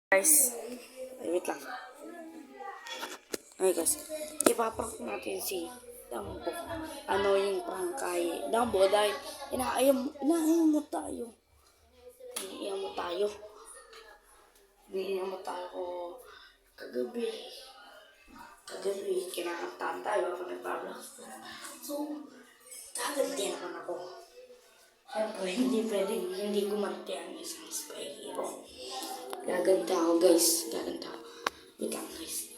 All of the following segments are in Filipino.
Guys, ay, wait lang. Okay guys, ipaprank natin si Dumbo. Ano yung prank kay Dumbo dahil inaayam mo tayo. Iniiyak mo tayo kagabi. Kagabi, kinakantahan tayo ako nagbablog. So, gaganti naman ako. Siyempre, hindi pwedeng hindi gumanti ang isang spy hero. Gaganda ako guys. Wait lang guys.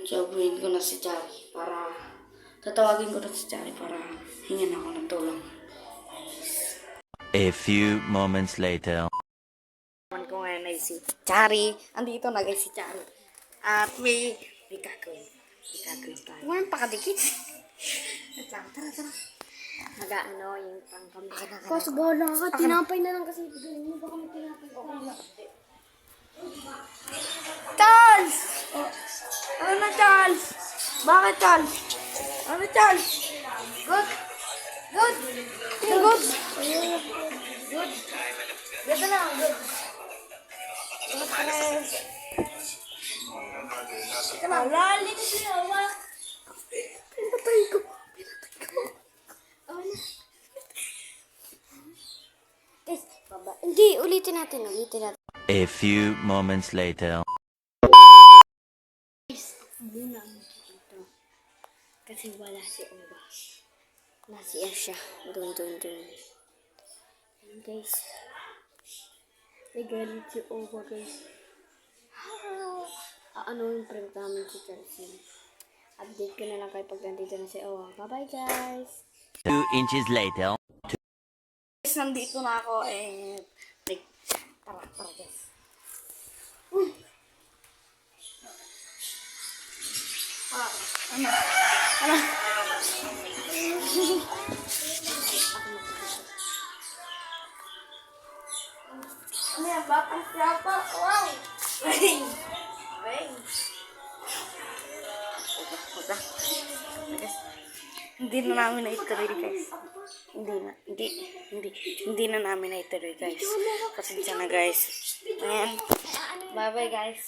Sabihin ko na si Chari para tatawagin ko na si Chari para hingin ako ng tulong. Guys. A few moments later. Naman ko ngayon ay si Chari. Andito na guys si Chari. At may gagawin tayo. Ngayon pakadikit. Wait lang. Tara. Mag-ano yung pangkami. Kasi bahala ka. Tinapay na lang kasi. Bigyan mo ba kami tinapay? Charles! Ano na, Charles? Bakit, Charles? Ano, Charles? Good? Good? Good? Good? Ganda na, good. Come on. Lalit siya, wak. Pinatay ko. Guys, hindi, ulitin natin. A few moments later. Guys, muna ang dito. Kasi wala si Owa. Nasiya siya. Doon. And guys, nagalit si Owa, guys. Ano yung prank namin si Chelsea? Update ko na lang kayo pag nandito na si Owa. Bye-bye, guys! 2 inches later. Guys, nandito na ako and tara guys. Ano? Ano yan? Batang siyapa? Wow! Wait. Guys, hindi na namin na-ituloy guys. Hindi na namin na-ituloy guys. Pasensya na guys. Ayan. Bye-bye guys.